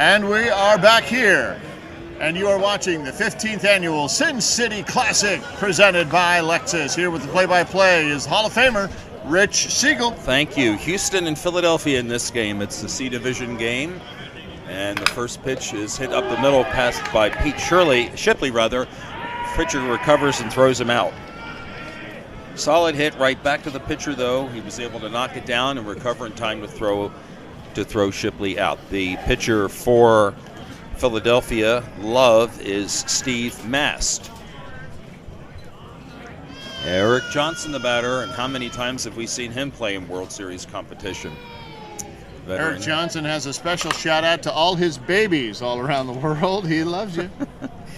And we are back here, and you are watching the 15th annual Sin City Classic presented by Lexus. Here with the play-by-play is Hall of Famer Rich Siegel. Thank you. Houston and Philadelphia in this game. It's the C Division game, and the first pitch is hit up the middle, passed by Pete Shipley. Fletcher recovers and throws him out. Solid hit right back to the pitcher, though. He was able to knock it down and recover in time to throw Shipley out. The pitcher for Philadelphia, Love, is Steve Mast. Eric Johnson, the batter, and how many times have we seen him play in World Series competition? Veteran. Eric Johnson has a special shout out to all his babies all around the world. He loves you.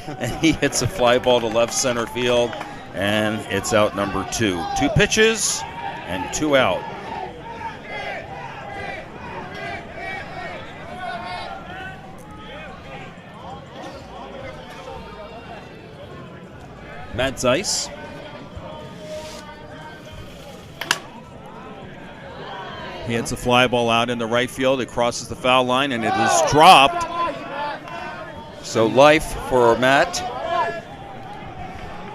And he hits a fly ball to left center field, and it's out number 2. 2 pitches and 2 out. Matt Zeiss. He hits a fly ball out in the right field. It crosses the foul line, and it is dropped. So life for Matt.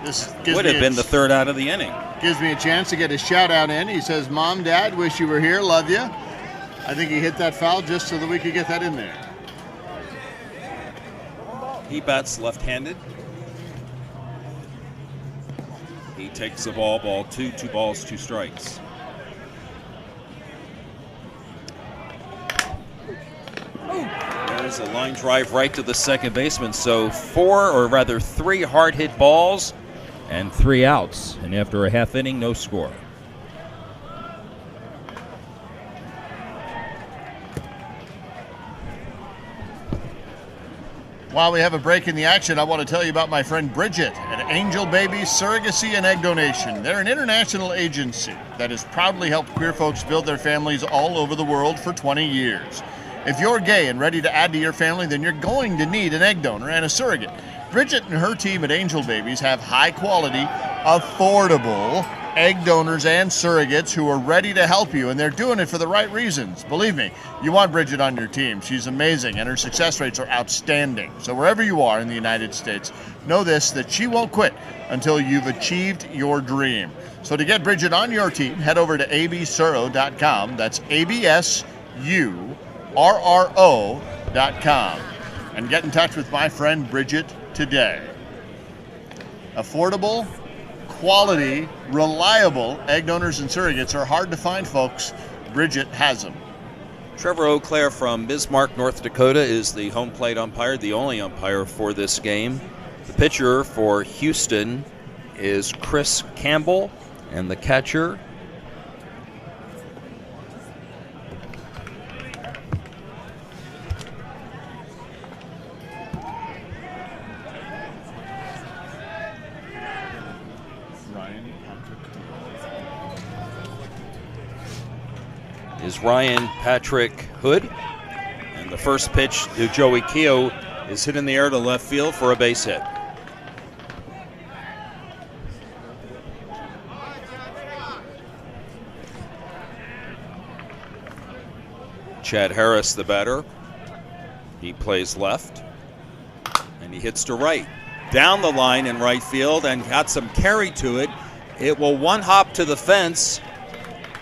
This would have been the 3rd out of the inning. Gives me a chance to get a shout out in. He says, "Mom, Dad, wish you were here. Love you." I think he hit that foul just so that we could get that in there. He bats left-handed. He takes the ball 2, 2 balls, 2 strikes. There's a line drive right to the second baseman. So 3 hard hit balls and 3 outs. And after a half inning, no score. While we have a break in the action, I want to tell you about my friend Bridget at Angel Baby Surrogacy and Egg Donation. They're an international agency that has proudly helped queer folks build their families all over the world for 20 years. If you're gay and ready to add to your family, then you're going to need an egg donor and a surrogate. Bridget and her team at Angel Babies have high-quality, affordable egg donors and surrogates who are ready to help you, and they're doing it for the right reasons. Believe me, you want Bridget on your team. She's amazing, and her success rates are outstanding. So wherever you are in the United States, know this, that she won't quit until you've achieved your dream. So to get Bridget on your team, head over to absurro.com. That's ABSURRO.com. And get in touch with my friend Bridget today. Affordable, quality, reliable egg donors and surrogates are hard to find, folks. Bridget has them. Trevor Eau-Claire from Bismarck, North Dakota is the home plate umpire, the only umpire for this game. The pitcher for Houston is Chris Campbell, and the catcher is Ryan Patrick Hood. And the first pitch to Joey Keogh is hit in the air to left field for a base hit. Chad Harris, the batter. He plays left, and he hits to right. Down the line in right field and got some carry to it. It will one hop to the fence.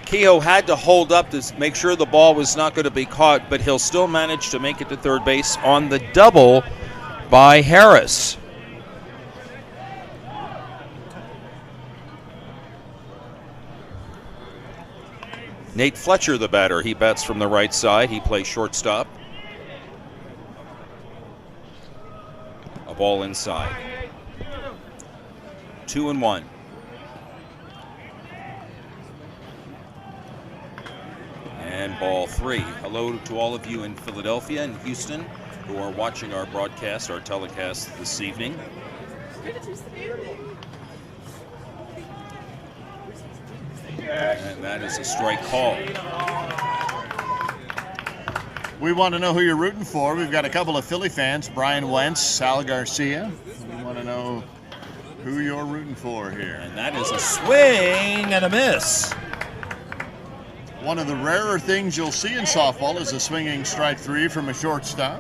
Keogh had to hold up to make sure the ball was not going to be caught, but he'll still manage to make it to third base on the double by Harris. Nate Fletcher, the batter, he bats from the right side. He plays shortstop. A ball inside. 2-1. And ball 3. Hello to all of you in Philadelphia and Houston who are watching our broadcast, our telecast this evening. And that is a strike call. We want to know who you're rooting for. We've got a couple of Philly fans, Brian Wentz, Sal Garcia. We want to know who you're rooting for here. And that is a swing and a miss. One of the rarer things you'll see in softball is a swinging strike 3 from a shortstop.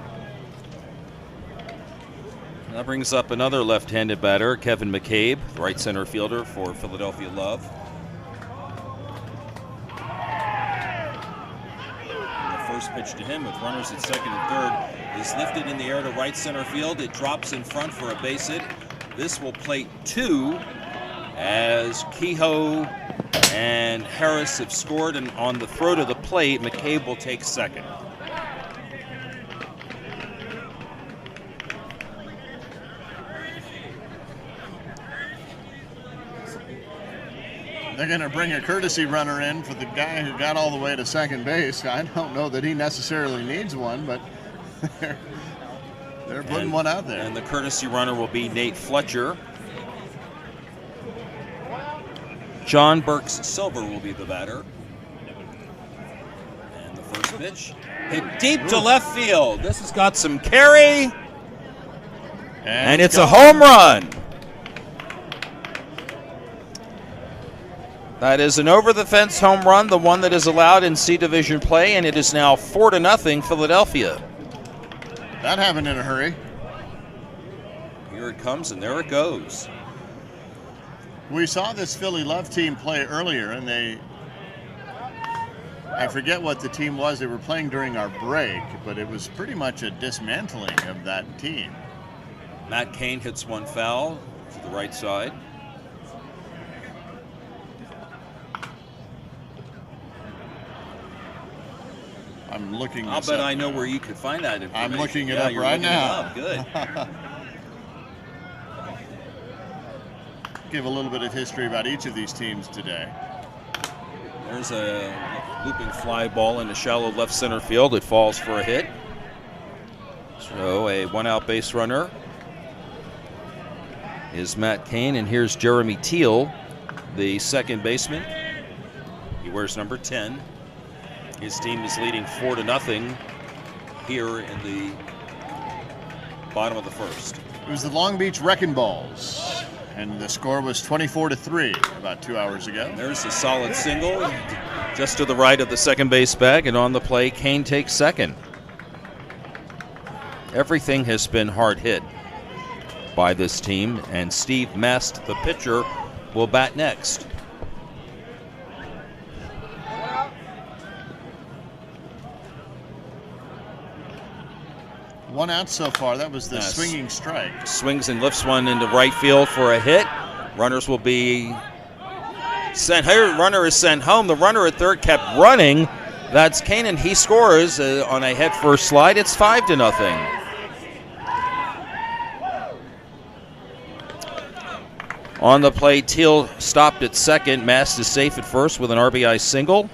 That brings up another left-handed batter, Kevin McCabe, right center fielder for Philadelphia Love. And the first pitch to him with runners at second and third is lifted in the air to right center field. It drops in front for a base hit. This will plate 2 as Kehoe and Harris have scored, and on the throw to the plate, McCabe will take second. They're going to bring a courtesy runner in for the guy who got all the way to second base. I don't know that he necessarily needs one, but they're putting one out there. And the courtesy runner will be Nate Fletcher. John Burks Silver will be the batter. And the first pitch hit deep to left field. This has got some carry. And it's a home run. That is an over-the-fence home run, the one that is allowed in C Division play, and it is now 4-0 Philadelphia. That happened in a hurry. Here it comes, and there it goes. We saw this Philly Love team play earlier, and I forget what the team was they were playing during our break, but it was pretty much a dismantling of that team. Matt Cain hits one foul to the right side. I'm looking I'll this bet up. I know where you could find that information. I'm looking it Yeah, up you're right looking now. it up. Good. Give a little bit of history about each of these teams today. There's a looping fly ball into shallow left center field. It falls for a hit. So a one-out base runner is Matt Cain, and here's Jeremy Teal, the second baseman. He wears number 10. His team is leading 4-0 here in the bottom of the first. It was the Long Beach Wrecking Balls, and the score was 24-3 about 2 hours ago. There's a solid single just to the right of the second base bag, and on the play, Cain takes second. Everything has been hard hit by this team, and Steve Mast, the pitcher, will bat next. One out so far. That was the swinging strike. Swings and lifts one into right field for a hit. Runners will be sent. Here, runner is sent home. The runner at third kept running. That's Cain, and he scores on a head-first slide. It's 5-0. On the play, Teal stopped at second. Mast is safe at first with an RBI single.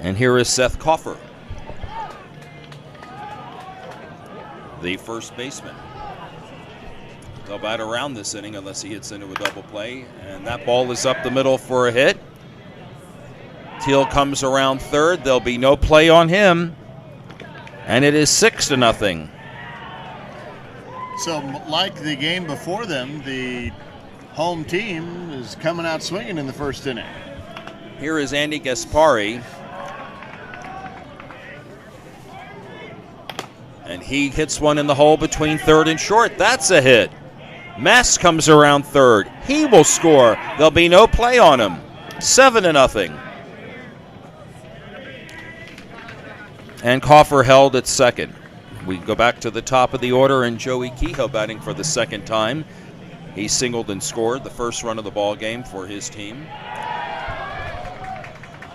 And here is Seth Coffer, the first baseman. They'll bat around this inning unless he hits into a double play. And that ball is up the middle for a hit. Teal comes around third. There'll be no play on him. And it is 6-0. So, like the game before them, the home team is coming out swinging in the first inning. Here is Andy Gaspari. And he hits one in the hole between third and short. That's a hit. Mast comes around third. He will score. There'll be no play on him. 7-0. And Coffer held at second. We go back to the top of the order, and Joey Kehoe batting for the second time. He singled and scored the first run of the ball game for his team.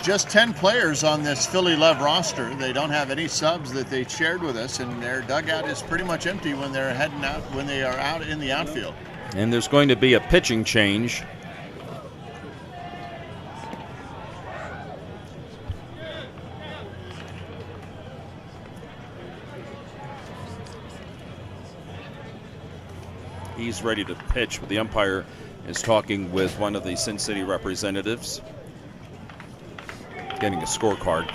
Just 10 players on this Philly Love roster. They don't have any subs that they shared with us, and their dugout is pretty much empty when they're heading out, when they are out in the outfield. And there's going to be a pitching change. He's ready to pitch, but the umpire is talking with one of the Sin City representatives, getting a scorecard.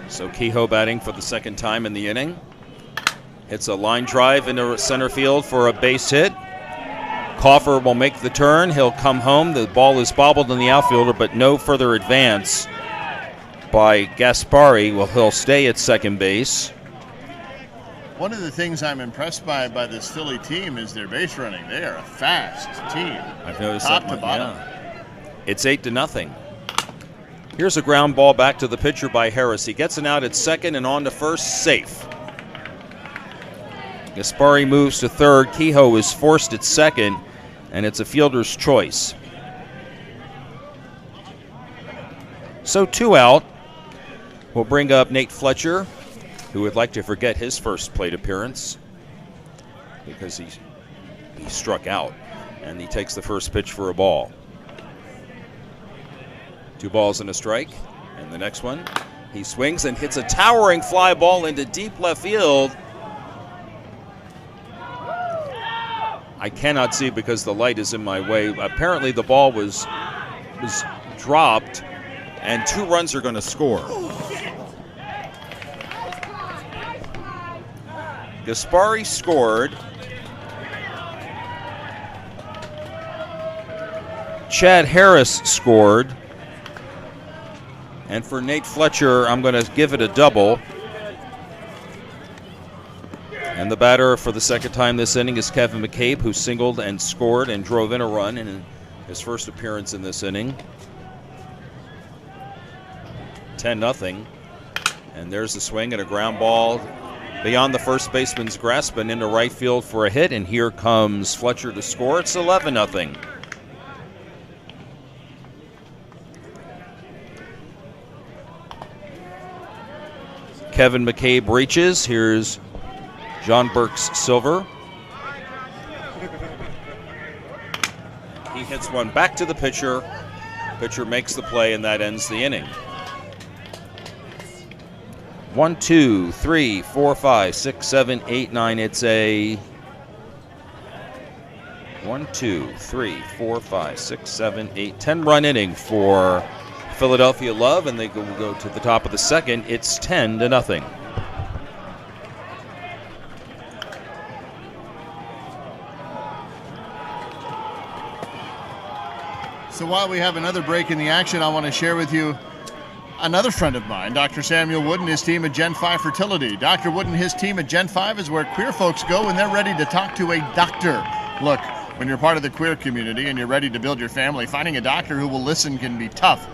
So Kehoe batting for the second time in the inning. Hits a line drive into center field for a base hit. Coffer will make the turn. He'll come home. The ball is bobbled in the outfielder, but no further advance by Gaspari. Well, he'll stay at second base. One of the things I'm impressed by this Philly team is their base running. They are a fast team. I've noticed top that to bottom. Yeah. It's 8-0. Here's a ground ball back to the pitcher by Harris. He gets an out at second and on to first, safe. Gaspari moves to third. Kehoe is forced at second, and it's a fielder's choice. So 2 out. We'll bring up Nate Fletcher, who would like to forget his first plate appearance because he struck out, and he takes the first pitch for a ball. 2 balls and a strike, and the next one, he swings and hits a towering fly ball into deep left field. I cannot see because the light is in my way. Apparently the ball was dropped, and 2 runs are going to score. Gaspari scored. Chad Harris scored. And for Nate Fletcher, I'm going to give it a double. And the batter for the second time this inning is Kevin McCabe, who singled and scored and drove in a run in his first appearance in this inning. 10-0. And there's the swing and a ground ball beyond the first baseman's grasp and into right field for a hit. And here comes Fletcher to score. It's 11-0. Kevin McCabe reaches. Here's John Burks Silver. He hits one back to the pitcher. Pitcher makes the play, and that ends the inning. 1, 2, 3, 4, 5, 6, 7, 8, 9. It's a 1, 2, 3, 4, 5, 6, 7, 8, 10-run inning for Philadelphia Love, and they go to the top of the second. It's 10-0. So while we have another break in the action, I want to share with you another friend of mine, Dr. Samuel Wood and his team at Gen 5 Fertility. Dr. Wood and his team at Gen 5 is where queer folks go when they're ready to talk to a doctor. Look, when you're part of the queer community and you're ready to build your family, finding a doctor who will listen can be tough.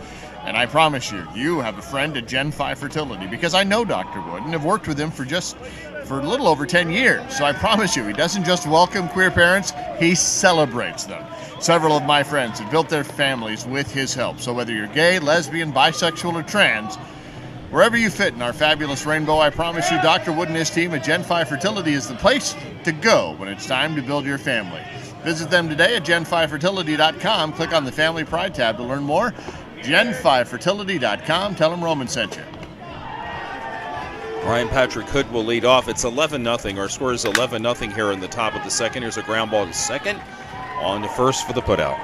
And I promise you, you have a friend at Gen 5 Fertility, because I know Dr. Wood and have worked with him for a little over 10 years. So I promise you, he doesn't just welcome queer parents, he celebrates them. Several of my friends have built their families with his help. So whether you're gay, lesbian, bisexual, or trans, wherever you fit in our fabulous rainbow, I promise you Dr. Wood and his team at Gen 5 Fertility is the place to go when it's time to build your family. Visit them today at gen5fertility.com. Click on the Family Pride tab to learn more. gen5fertility.com. Tell them Roman sent you. Ryan Patrick Hood will lead off. It's 11-0. Our score is 11-0 here in the top of the second. Here's a ground ball to second. On to first for the putout.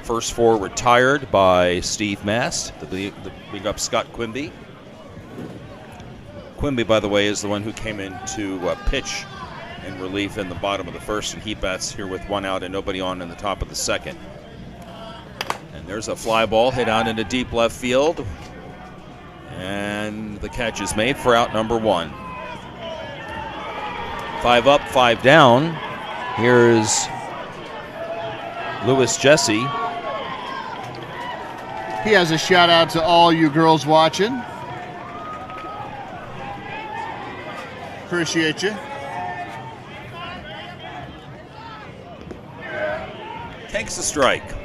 First 4 retired by Steve Mast. The big up Scott Quimby. Quimby, by the way, is the one who came in to pitch in relief in the bottom of the first, and he bats here with 1 out and nobody on in the top of the second. And there's a fly ball hit out into deep left field, and the catch is made for out number 1. 5 up, 5 down. Here's Louis Jesse. He has a shout out to all you girls watching. Appreciate you. Takes a strike.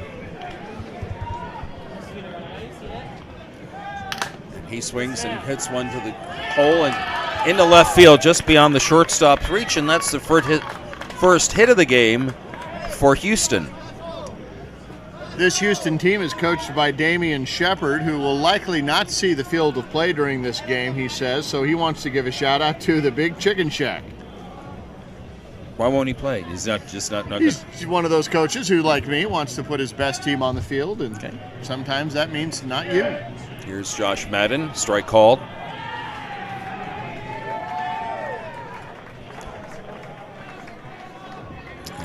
He swings and hits one to the hole and into left field just beyond the shortstop's reach, and that's the first hit of the game for Houston. This Houston team is coached by Damian Shepard, who will likely not see the field of play during this game, he says, so he wants to give a shout out to the Big Chicken Shack. Why won't he play? He's not He's one of those coaches who, like me, wants to put his best team on the field, and sometimes that means not you. Here's Josh Madden, strike called.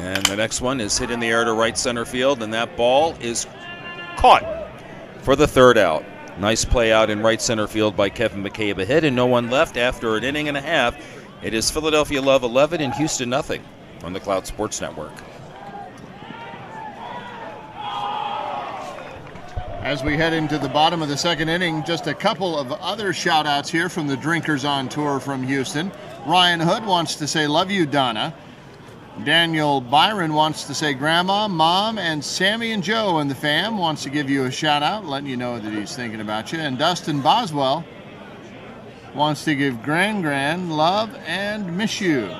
And the next one is hit in the air to right center field, and that ball is caught for the third out. Nice play out in right center field by Kevin McCabe. A hit and no one left after an inning and a half. It is Philadelphia Love 11 and Houston nothing on the Cloud Sports Network. As we head into the bottom of the second inning, just a couple of other shout-outs here from the Drinkers on Tour from Houston. Ryan Hood wants to say, "Love you, Donna." Daniel Byron wants to say, "Grandma, Mom, and Sammy and Joe and the fam," wants to give you a shout-out, letting you know that he's thinking about you. And Dustin Boswell wants to give Gran love and miss you.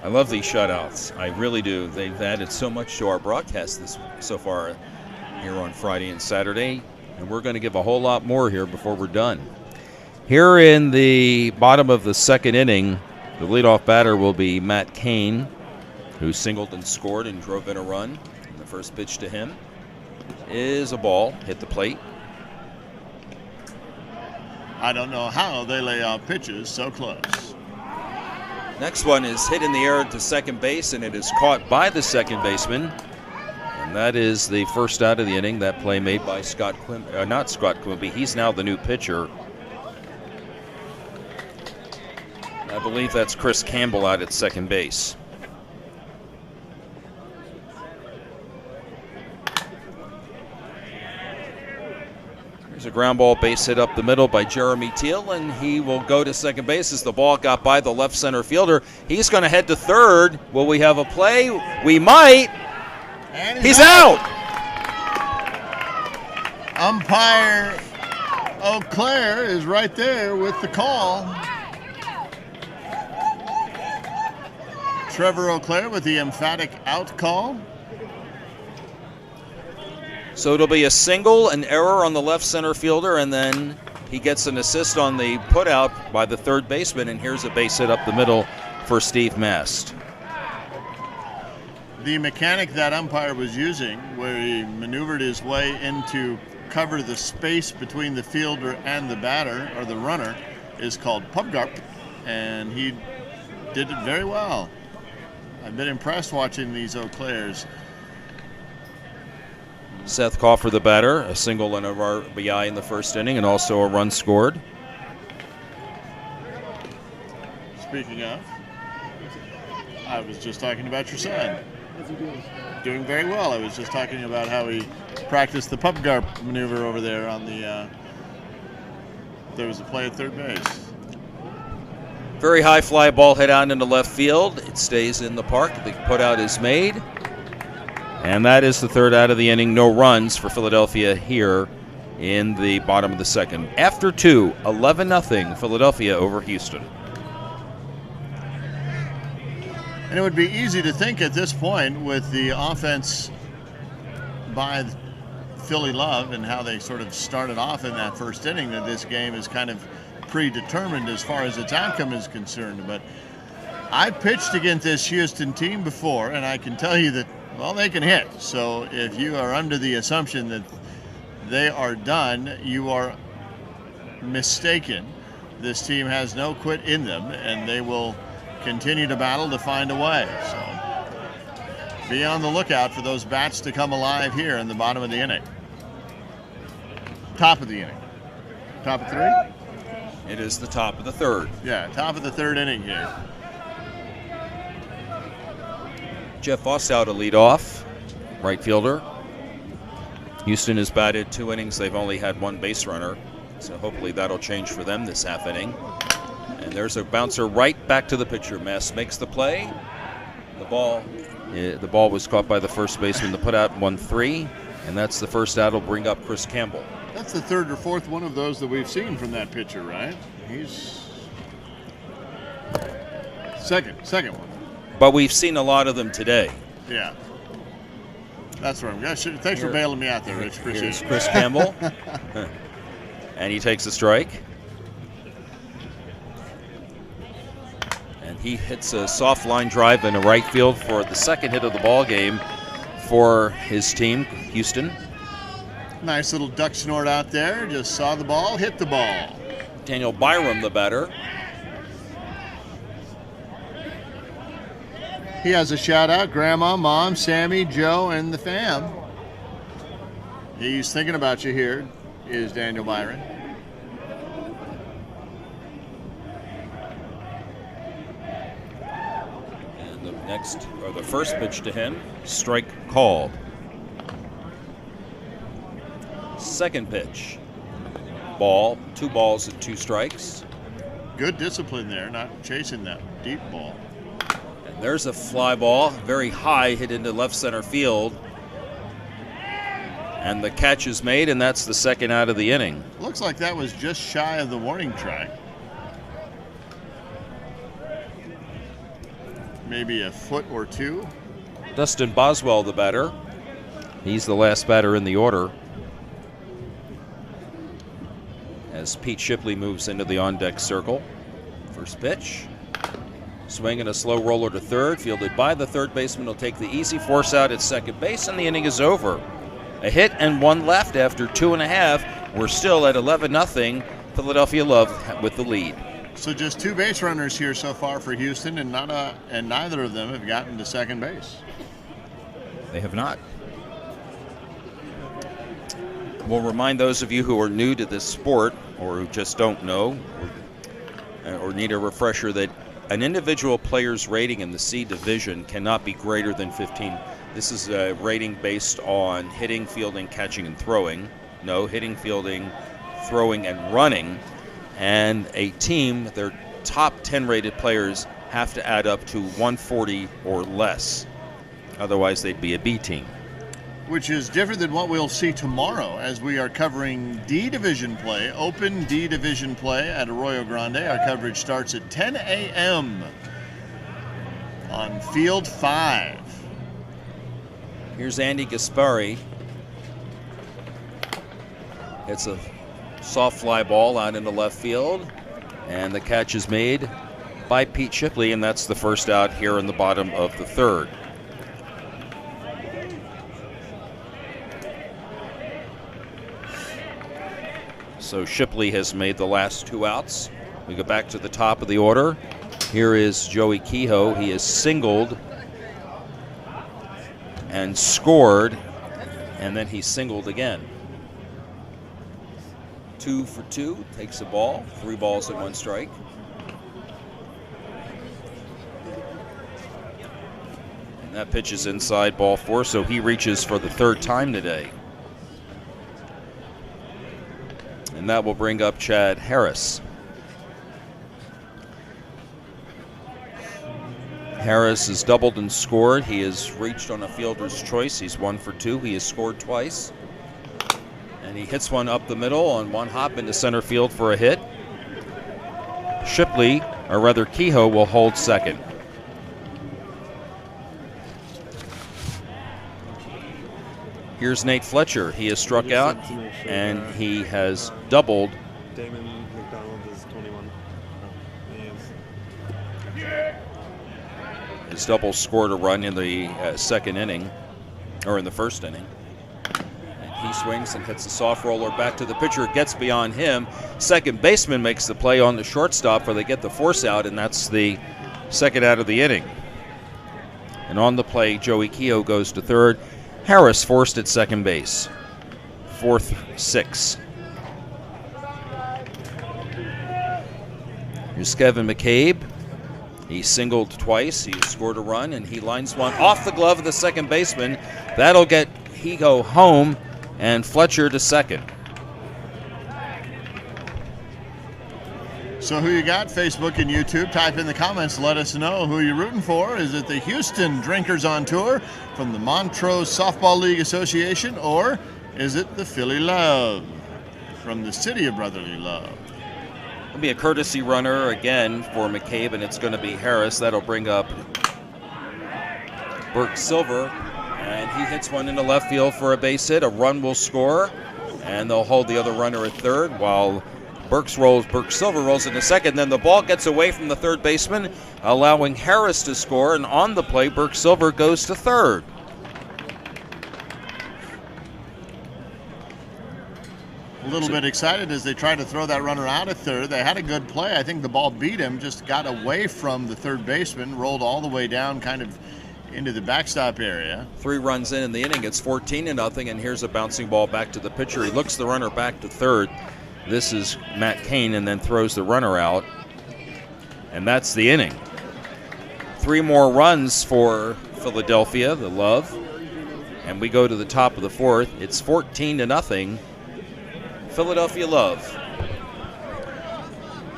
I love these shutouts. I really do. They've added so much to our broadcast so far here on Friday and Saturday, and we're going to give a whole lot more here before we're done. Here in the bottom of the second inning, the leadoff batter will be Matt Cain, who singled and scored and drove in a run. And the first pitch to him is a ball, hit the plate. I don't know how they lay out pitches so close. Next one is hit in the air to second base, and it is caught by the second baseman. And that is the first out of the inning. That play made by not Scott Quimby. He's now the new pitcher. I believe that's Chris Campbell out at second base. There's a ground ball base hit up the middle by Jeremy Teal, and he will go to second base as the ball got by the left center fielder. He's going to head to third. Will we have a play? We might. And he's out. Umpire Eau Claire is right there with the call. Trevor Eau Claire with the emphatic out call. So it'll be a single, an error on the left center fielder, and then he gets an assist on the put out by the third baseman, and here's a base hit up the middle for Steve Mast. The mechanic that umpire was using, where he maneuvered his way in to cover the space between the fielder and the batter, or the runner, is called pubgarp, and he did it very well. I've been impressed watching these Eau Claires. Seth Coffer, the batter, a single and a RBI in the first inning, and also a run scored. Speaking of, I was just talking about your son. Doing very well. I was just talking about how he practiced the pubgarp maneuver over there on the, there was a play at third base. Very high fly ball hit out into left field. It stays in the park. The putout is made. And that is the third out of the inning. No runs for Philadelphia here in the bottom of the second. After two, 11-0 Philadelphia over Houston. And it would be easy to think at this point, with the offense by Philly Love and how they sort of started off in that first inning, that this game is kind of predetermined as far as its outcome is concerned. But I pitched against this Houston team before, and I can tell you that, well, they can hit. So if you are under the assumption that they are done, you are mistaken. This team has no quit in them, and they will continue to battle to find a way. So be on the lookout for those bats to come alive here in the bottom of the inning. Top of the inning. Top of three? It is the top of the third. Yeah, top of the third inning here. Jeff Ossow to lead off, right fielder. Houston has batted 2 innings. They've only had 1 base runner, so hopefully that'll change for them this half inning. And there's a bouncer right back to the pitcher. Mast makes the play. The ball was caught by the first baseman. The putout 1-3, and that's the first out. Will bring up Chris Campbell. That's the third or fourth one of those that we've seen from that pitcher, right? He's second one. But we've seen a lot of them today. Yeah. That's where I'm going. Thanks for bailing me out there, Rich. Appreciate it. Chris Campbell. And he takes a strike. And he hits a soft line drive in a right field for the second hit of the ball game for his team, Houston. Nice little duck snort out there. Just saw the ball, hit the ball. Daniel Byram, the batter. He has a shout out, Grandma, Mom, Sammy, Joe, and the fam. He's thinking about you here, is Daniel Byron. And the first pitch to him, strike called. Second pitch, ball, 2 balls and 2 strikes. Good discipline there, not chasing that deep ball. And there's a fly ball, very high, hit into left center field. And the catch is made, and that's the second out of the inning. Looks like that was just shy of the warning track. Maybe a foot or 2. Dustin Boswell, the batter. He's the last batter in the order. As Pete Shipley moves into the on-deck circle. First pitch. Swing and a slow roller to third. Fielded by the third baseman. Will take the easy force out at second base, and the inning is over. A hit and 1 left after 2.5. We're still at 11-0. Philadelphia Love with the lead. So just 2 base runners here so far for Houston, and neither of them have gotten to second base. They have not. We'll remind those of you who are new to this sport or who just don't know or need a refresher that an individual player's rating in the C division cannot be greater than 15. This is a rating based on hitting, fielding, catching, and throwing. No, hitting, fielding, throwing, and running. And a team, their top 10 rated players have to add up to 140 or less. Otherwise, they'd be a B team. Which is different than what we'll see tomorrow as we are covering D Division play, open D Division play at Arroyo Grande. Our coverage starts at 10 a.m. on Field 5. Here's Andy Gaspari. It's a soft fly ball out into left field, and the catch is made by Pete Shipley, and that's the first out here in the bottom of the third. So Shipley has made the last 2 outs. We go back to the top of the order. Here is Joey Kehoe. He is singled and scored, and then he singled again. 2 for 2, takes the ball, 3 balls and 1 strike. And that pitch is inside, ball 4, so he reaches for the 3rd time today. And that will bring up Chad Harris. Harris has doubled and scored. He has reached on a fielder's choice. He's 1 for 2. He has scored twice. And he hits one up the middle on 1 hop into center field for a hit. Shipley, or rather Kehoe, will hold second. Here's Nate Fletcher. He has struck out, and he has doubled. Damon McDonald is 21. His double scored a run in the second inning, or in the first inning. And he swings and hits a soft roller back to the pitcher. It gets beyond him. Second baseman makes the play on the shortstop where they get the force out, and that's the second out of the inning. And on the play, Joey Kehoe goes to third. Harris forced at second base. 4-6. Here's Kevin McCabe. He singled twice. He scored a run, and he lines one off the glove of the second baseman. That'll get Kehoe home and Fletcher to second. So who you got? Facebook and YouTube. Type in the comments. Let us know who you're rooting for. Is it the Houston Drinkers on Tour from the Montrose Softball League Association, or is it the Philly Love from the City of Brotherly Love? It'll be a courtesy runner again for McCabe, and it's going to be Harris. That'll bring up Burke Silver, and he hits one into left field for a base hit. A run will score, and they'll hold the other runner at third while Burke Silver rolls into second. Then the ball gets away from the third baseman, allowing Harris to score, and on the play, Burke Silver goes to third. a little bit excited as they tried to throw that runner out at third. They had a good play. I think the ball beat him, just got away from the third baseman, rolled all the way down kind of into the backstop area. 3 runs in the inning. It's 14-0, and here's a bouncing ball back to the pitcher. He looks the runner back to third. This is Matt Cain, and then throws the runner out. And that's the inning. 3 more runs for Philadelphia, the Love. And we go to the top of the 4th. It's 14-0. Philadelphia Love.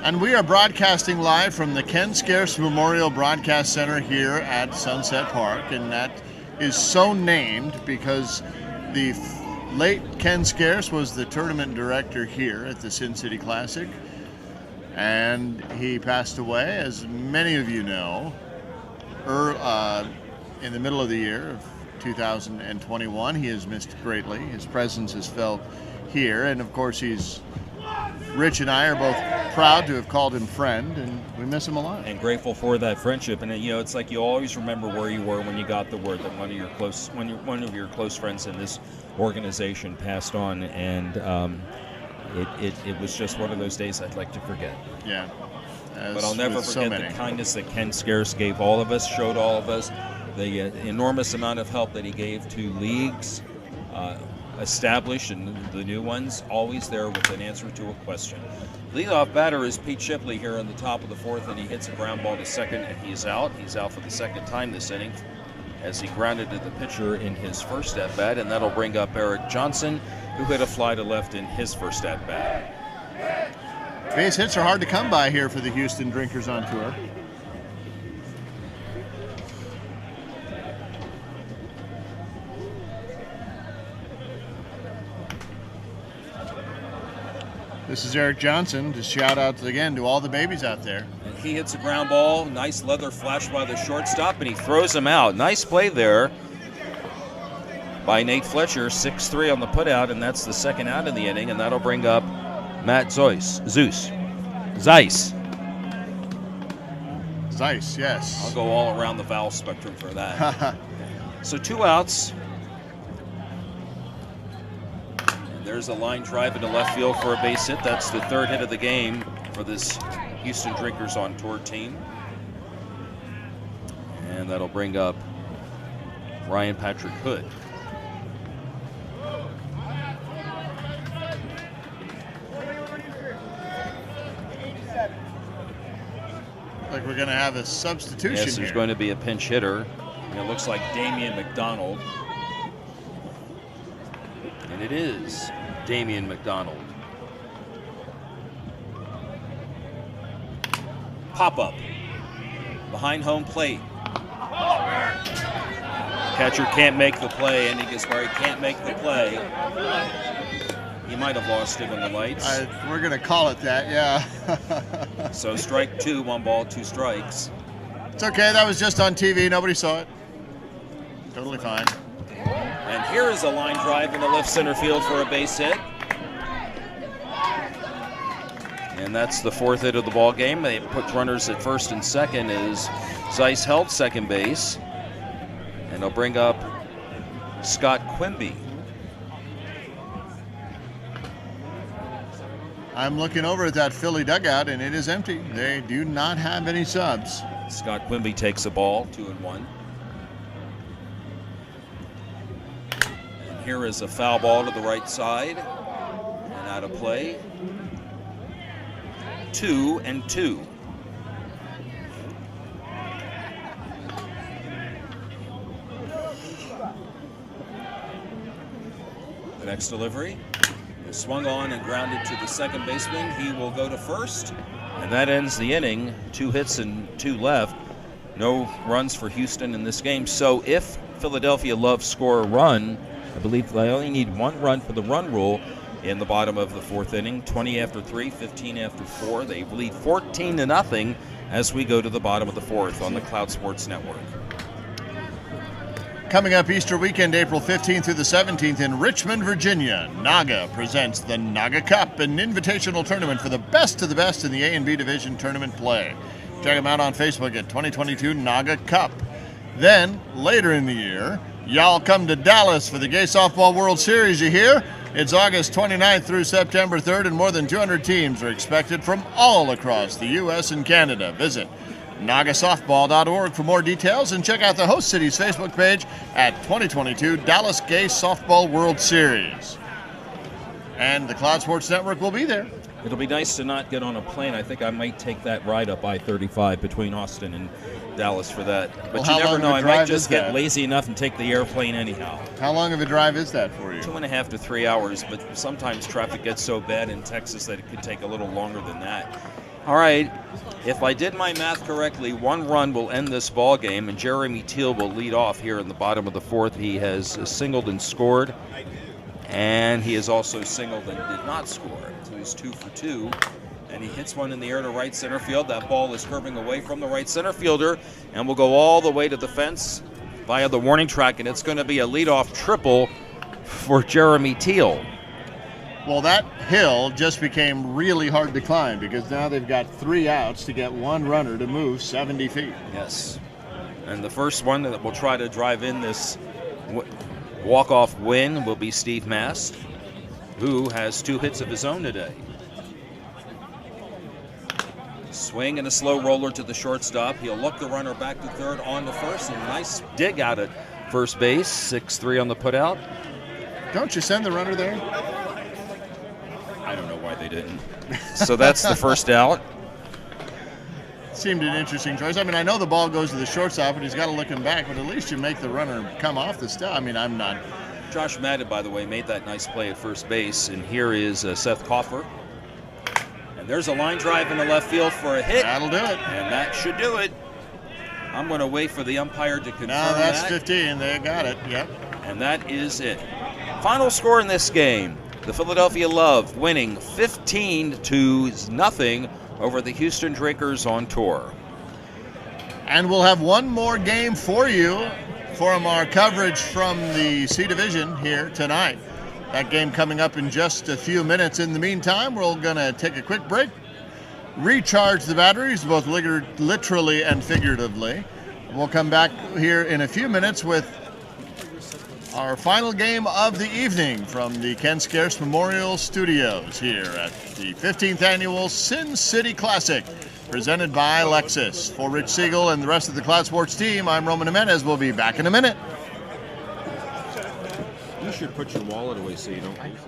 And we are broadcasting live from the Ken Scarce Memorial Broadcast Center here at Sunset Park. And that is so named because the late Ken Scarce was the tournament director here at the Sin City Classic. And he passed away, as many of you know, in the middle of the year of 2021. He is missed greatly. His presence is felt here. And of course, Rich and I are both proud to have called him friend, and we miss him a lot. And grateful for that friendship. And it's like you always remember where you were when you got the word that one of your close friends in this organization passed on, and it was just one of those days I'd like to forget. Yeah. But I'll never forget the kindness that Ken Scarce gave all of us, showed all of us, the enormous amount of help that he gave to leagues, established and the new ones, always there with an answer to a question. Leadoff batter is Pete Shipley here on the top of the 4th, and he hits a ground ball to second, and he's out. He's out for the second time this inning as he grounded to the pitcher in his first at-bat, and that'll bring up Eric Johnson, who hit a fly to left in his first at-bat. Base hits are hard to come by here for the Houston Drinkers on tour. This is Eric Johnson. Just shout out again to all the babies out there. And he hits a ground ball. Nice leather flash by the shortstop, and he throws him out. Nice play there by Nate Fletcher. 6-3 on the putout, and that's the second out of the inning, and that'll bring up Matt Zeiss, yes. I'll go all around the vowel spectrum for that. So 2 outs. And there's a line drive into left field for a base hit. That's the 3rd hit of the game for this Houston Drinkers on tour team. And that'll bring up Ryan Patrick Hood. Like we're going to have a substitution Yes, there's here. going to be a pinch hitter. And it looks like Damian McDonald. And it is Damian McDonald. Pop-up behind home plate. Catcher can't make the play, and he gets where he can't make the play. He might have lost it in the lights. We're going to call it that, yeah. So strike 2, 1 ball, 2 strikes. It's okay. That was just on TV. Nobody saw it. Totally fine. And here is a line drive in the left center field for a base hit. And that's the 4th hit of the ball game. They put runners at first and second as Zeiss held second base. And they'll bring up Scott Quimby. I'm looking over at that Philly dugout, and it is empty. They do not have any subs. Scott Quimby takes a ball, 2-1. And here is a foul ball to the right side. And out of play. 2-2. The next delivery is swung on and grounded to the second baseman. He will go to first, and that ends the inning. 2 hits and 2 left. No runs for Houston in this game. So if Philadelphia Love score a run, I believe they only need 1 run for the run rule in the bottom of the 4th inning. 20 after 3, 15 after 4. They lead 14-0 as we go to the bottom of the 4th on the Cloud Sports Network. Coming up Easter weekend, April 15th through the 17th in Richmond, Virginia, Naga presents the Naga Cup, an invitational tournament for the best of the best in the A and B Division tournament play. Check them out on Facebook at 2022 Naga Cup. Then, later in the year, y'all come to Dallas for the Gay Softball World Series, you hear? It's August 29th through September 3rd, and more than 200 teams are expected from all across the U.S. and Canada. Visit nagasoftball.org for more details and check out the host city's Facebook page at 2022 Dallas Gay Softball World Series. And the Cloud Sports Network will be there. It'll be nice to not get on a plane. I think I might take that ride up I-35 between Austin and Dallas for that. But Well, you never know. I might just get that? lazy enough and take the airplane anyhow. How long of a drive is that for you? 2.5 to 3 hours, but sometimes traffic gets so bad in Texas that it could take a little longer than that. All right, if I did my math correctly, one run will end this ball game, and Jeremy Teal will lead off here in the bottom of the fourth. He has singled and scored, and he has also singled and did not score. So he's 2 for 2, and he hits one in the air to right center field. That ball is curving away from the right center fielder, and will go all the way to the fence via the warning track, and it's going to be a leadoff triple for Jeremy Teal. Well, that hill just became really hard to climb because now they've got 3 outs to get one runner to move 70 feet. Yes. And the first one that will try to drive in this walk-off win will be Steve Mast, who has 2 hits of his own today. Swing and a slow roller to the shortstop. He'll look the runner back to third, on to first, and a nice dig out at first base. 6-3 on the putout. Don't you send the runner there? I don't know why they didn't. So that's the first out. Seemed an interesting choice. I mean, I know the ball goes to the shortstop, and he's got to look him back, but at least you make the runner come off the step. I mean, I'm not. Josh Madden, by the way, made that nice play at first base, and here is Seth Kauffer. And there's a line drive in the left field for a hit. That'll do it. And that should do it. I'm going to wait for the umpire to confirm No, that's that. 15. They got it. Yep. And that is it. Final score in this game. The Philadelphia Love winning 15-0 over the Houston Drinkers on tour. And we'll have one more game for you from our coverage from the C Division here tonight. That game coming up in just a few minutes. In the meantime, we're going to take a quick break, recharge the batteries, both literally and figuratively. We'll come back here in a few minutes with our final game of the evening from the Ken Scarce Memorial Studios here at the 15th Annual Sin City Classic, presented by Lexus. For Rich Siegel and the rest of the Cloud Sports team, I'm Roman Jimenez. We'll be back in a minute. You should put your wallet away so you don't lose it.